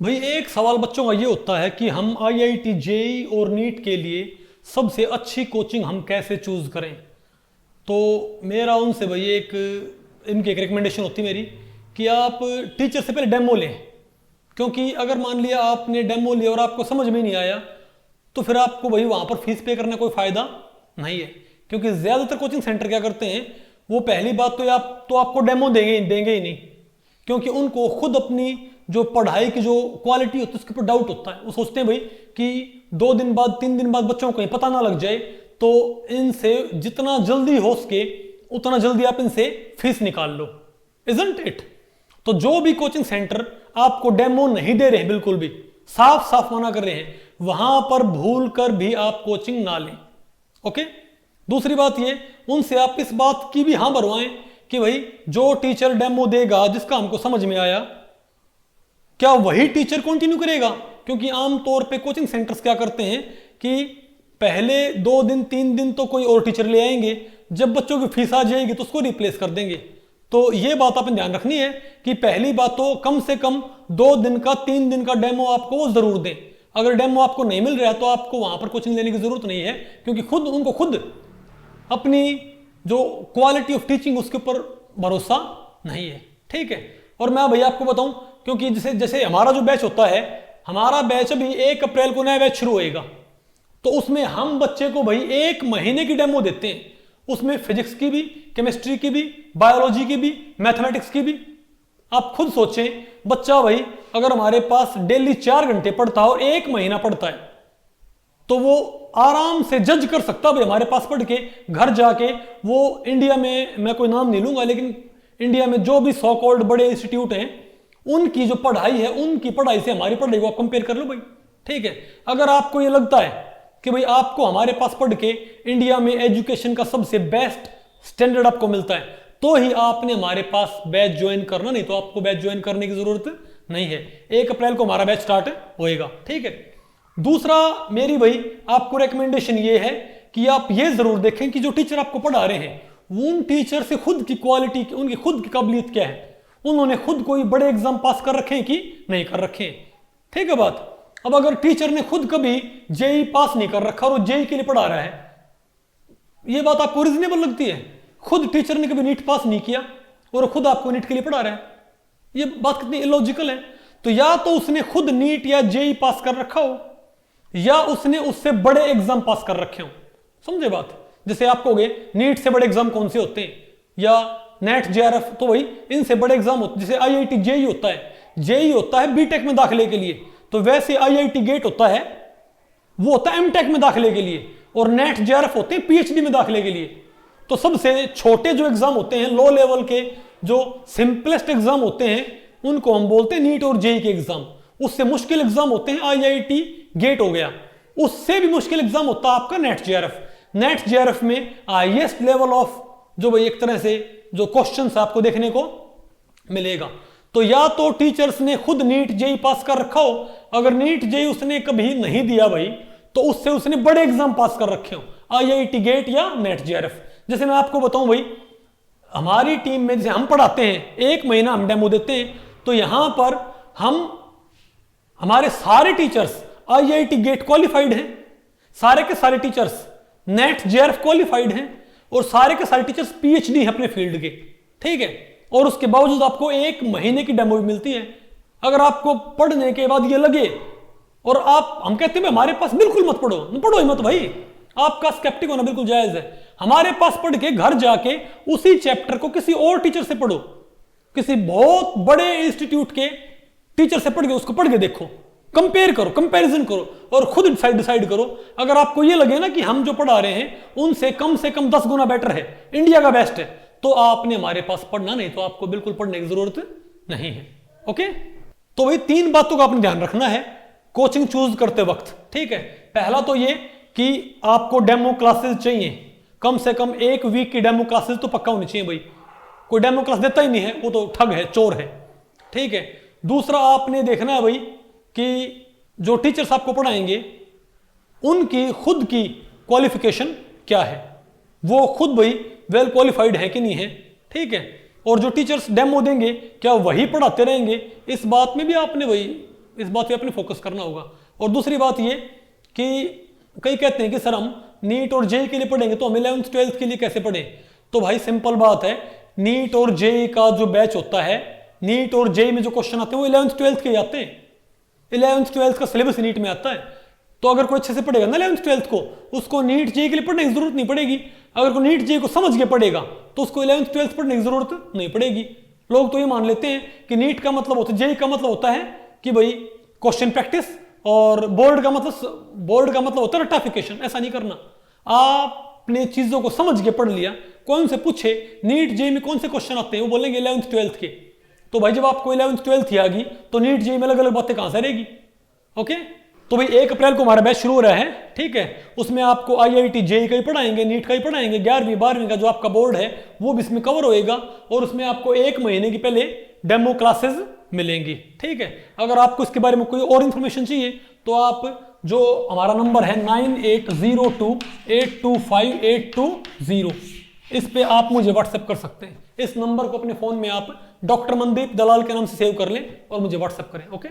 भाई एक सवाल बच्चों का ये होता है कि हम आईआईटी जेईई और नीट के लिए सबसे अच्छी कोचिंग हम कैसे चूज़ करें। तो मेरा उनसे भाई इनकी एक रिकमेंडेशन होती मेरी कि आप टीचर से पहले डेमो लें, क्योंकि अगर मान लिया आपने डेमो लिया और आपको समझ में नहीं आया तो फिर आपको भाई वहाँ पर फीस पे करना कोई फ़ायदा नहीं है। क्योंकि ज़्यादातर कोचिंग सेंटर क्या करते हैं, वो पहली बात तो आपको डेमो देंगे ही नहीं, क्योंकि उनको खुद अपनी जो पढ़ाई की जो क्वालिटी होती है उसके ऊपर डाउट होता है। वो सोचते हैं भाई कि 2 दिन बाद 3 दिन बाद बच्चों को कहीं पता ना लग जाए, तो इनसे जितना जल्दी हो सके उतना जल्दी आप इनसे फीस निकाल लो, इजंट इट। तो जो भी कोचिंग सेंटर आपको डेमो नहीं दे रहे हैं, बिल्कुल भी साफ साफ मना कर रहे हैं, वहां पर भूल कर भी आप कोचिंग ना लें। ओके। दूसरी बात ये, उनसे आप इस बात की भी हाँ भरवाएं कि भाई जो टीचर डेमो देगा जिसका हमको समझ में आया, क्या वही टीचर कंटिन्यू करेगा। क्योंकि आमतौर पे कोचिंग सेंटर्स क्या करते हैं कि पहले 2 दिन 3 दिन तो कोई और टीचर ले आएंगे, जब बच्चों की फीस आ जाएगी तो उसको रिप्लेस कर देंगे। तो ये बात आपने ध्यान रखनी है कि पहली बात तो कम से कम 2 दिन का 3 दिन का डेमो आपको वो जरूर दें। अगर डेमो आपको नहीं मिल रहा है तो आपको वहां पर कोचिंग लेने की जरूरत नहीं है, क्योंकि उनको खुद अपनी जो क्वालिटी ऑफ टीचिंग उसके ऊपर भरोसा नहीं है। ठीक है। और मैं भैया आपको बताऊं, क्योंकि जैसे हमारा जो बैच होता है, हमारा बैच अभी 1 अप्रैल को नया बैच शुरू होएगा, तो उसमें हम बच्चे को भाई 1 महीने की डेमो देते हैं। उसमें फिजिक्स की भी, केमिस्ट्री की भी, बायोलॉजी की भी, मैथमेटिक्स की भी। आप खुद सोचें, बच्चा भाई अगर हमारे पास डेली 4 घंटे पढ़ता है और 1 महीना पढ़ता है, तो वो आराम से जज कर सकता है भाई हमारे पास पढ़ के घर जाके। वो इंडिया में, मैं कोई नाम नहीं लूंगा, लेकिन इंडिया में जो भी सो कॉल्ड बड़े इंस्टीट्यूट हैं, उनकी जो पढ़ाई है उनकी पढ़ाई से हमारी पढ़ाई को आप कंपेयर कर लो भाई। ठीक है। अगर आपको ये लगता है कि भाई आपको हमारे पास पढ़ के इंडिया में एजुकेशन का सबसे बेस्ट स्टैंडर्ड आपको मिलता है, तो ही आपने हमारे पास बैच ज्वाइन करना, नहीं तो आपको बैच ज्वाइन करने की जरूरत नहीं है। 1 अप्रैल को हमारा बैच स्टार्ट होएगा। ठीक है। दूसरा मेरी भाई आपको रिकमेंडेशन ये है कि आप ये जरूर देखें कि जो टीचर आपको पढ़ा रहे हैं उन टीचर से खुद की क्वालिटी, उनकी खुद की काबिलियत क्या है, उन्होंने खुद कोई बड़े एग्जाम पास कर रखे हैं कि नहीं कर रखे हैं। ठीक है बात। अब अगर टीचर ने खुद कभी जेई पास नहीं कर रखा और जेई के लिए पढ़ा रहा है, ये बात आपको रीजनेबल लगती है? खुद टीचर ने कभी नीट पास नहीं किया और खुद आपको नीट के लिए पढ़ा रहा है, ये बात कितनी इलॉजिकल है। तो या तो उसने खुद नीट या जेई पास कर रखा हो, या उसने उससे बड़े एग्जाम पास कर रखे हो। समझे बात? जैसे आप कहोगे नीट से बड़े एग्जाम कौन से होते हैं, या नेट जेआरएफ, तो भाई इनसे बड़े एग्जाम होते हैं। जैसे आईआईटी जेईई होता है, जेईई होता है बीटेक में दाखिले के लिए, तो वैसे आईआईटी गेट होता है, वो होता है एमटेक में दाखिले के लिए, और नेट जेआरएफ होते हैं पीएचडी में दाखिले के लिए। तो सबसे छोटे जो एग्जाम होते हैं, लो लेवल के जो सिंपलेस्ट एग्जाम होते हैं, उनको हम बोलते हैं नीट और जेईई के एग्जाम। उससे मुश्किल एग्जाम होते हैं आईआईटी गेट हो गया, उससे भी मुश्किल एग्जाम होता है आपका नेट जेआरएफ। नेट जेआरएफ में हाईएस्ट लेवल ऑफ जो भाई एक तरह से जो क्वेश्चंस आपको देखने को मिलेगा। तो या तो टीचर्स ने खुद नीट जेईई पास कर रखा हो, अगर नीट जेईई उसने कभी नहीं दिया भाई, तो उससे उसने बड़े एग्जाम पास कर रखे हो, आईआईटी गेट या नेट जेआरएफ। जैसे मैं आपको बताऊं भाई, हमारी टीम में जैसे हम पढ़ाते हैं, 1 महीना हम डेमो देते हैं, तो यहां पर हमारे सारे टीचर्स आईआईटी गेट क्वालिफाइड हैं, सारे के सारे टीचर्स नेट जेआरएफ क्वालिफाइड हैं, और सारे के सारे टीचर्स पीएचडी हैं अपने फील्ड के। ठीक है। और उसके बावजूद आपको 1 महीने की डेमो भी मिलती है। अगर आपको पढ़ने के बाद ये लगे और हम कहते हैं हमारे पास बिल्कुल मत पढ़ो, पढ़ो ही मत भाई, आपका स्केप्टिक होना बिल्कुल जायज है। हमारे पास पढ़ के घर जाके उसी चैप्टर को किसी और टीचर से पढ़ो, किसी बहुत बड़े इंस्टीट्यूट के टीचर से पढ़ के उसको पढ़ के देखो, कंपेयर करो, कंपैरिजन करो, और खुद डिसाइड करो। अगर आपको ये लगे ना कि हम जो पढ़ा रहे हैं उनसे कम से कम 10 गुना बेटर है, इंडिया का बेस्ट है, तो आपने हमारे पास पढ़ना, नहीं तो आपको बिल्कुल पढ़ने की जरूरत नहीं है। ओके। तो भाई 3 बातों का आपने ध्यान रखना है कोचिंग चूज करते वक्त। ठीक है। पहला तो ये कि आपको डेमो क्लासेस चाहिए, कम से कम 1 वीक की डेमो क्लासेस तो पक्का होनी चाहिए भाई। कोई डेमो क्लास देता ही नहीं है वो तो ठग है, चोर है। ठीक है। दूसरा आपने देखना है भाई कि जो टीचर्स आपको पढ़ाएंगे उनकी खुद की क्वालिफिकेशन क्या है, वो खुद भाई वेल क्वालिफाइड है कि नहीं है। ठीक है। और जो टीचर्स डेमो देंगे क्या वही पढ़ाते रहेंगे, इस बात में भी आपने भाई इस बात पे अपने फोकस करना होगा। और दूसरी बात ये कि कई कहते हैं कि सर हम नीट और जेई के लिए पढ़ेंगे तो हम 11th 12th के लिए कैसे पढ़ें। तो भाई सिंपल बात है, नीट और जेई का जो बैच होता है, नीट और जेई में जो क्वेश्चन आते हैं वो 11th 12th के आते हैं। 11th 12th का सिलेबस नीट में आता है। तो अगर कोई अच्छे से पढ़ेगा ना 11th 12th को, उसको नीट जेई के लिए पढ़ने की जरूरत नहीं पड़ेगी। अगर कोई नीट जेई को समझ के पढ़ेगा तो उसको 11th 12th पढ़ने की जरूरत नहीं पड़ेगी। लोग तो ये मान लेते हैं कि नीट का मतलब होता है, जेई का मतलब होता है कि भाई क्वेश्चन प्रैक्टिस, और बोर्ड का मतलब होता है रट्टाफिकेशन। ऐसा नहीं करना। आपने चीजों को समझ के पढ़ लिया। कौन से पूछे नीट जेई में कौन से क्वेश्चन आते हैं, वो बोलेंगे 11th 12th के। तो भाई जब आपको 11th 12th ही आ गई तो नीट जेई में अलग अलग बातें कहां से रहेगी। ओके, तो भाई 1 अप्रैल को हमारा बैच शुरू हो रहा है, ठीक है। उसमें आपको IIT जेई का ही पढ़ाएंगे, नीट का ही पढ़ाएंगे। 11वीं 12वीं का जो आपका बोर्ड है वो भी इसमें कवर होएगा, और उसमें आपको 1 महीने की पहले डेमो क्लासेस मिलेंगी, ठीक है। अगर आपको इसके बारे में कोई और इन्फॉर्मेशन चाहिए तो आप जो हमारा नंबर है 9802825820, इस पे आप मुझे व्हाट्सएप कर सकते हैं। इस नंबर को अपने फोन में आप डॉक्टर मनदीप दलाल के नाम से सेव कर लें और मुझे व्हाट्सएप करें। ओके।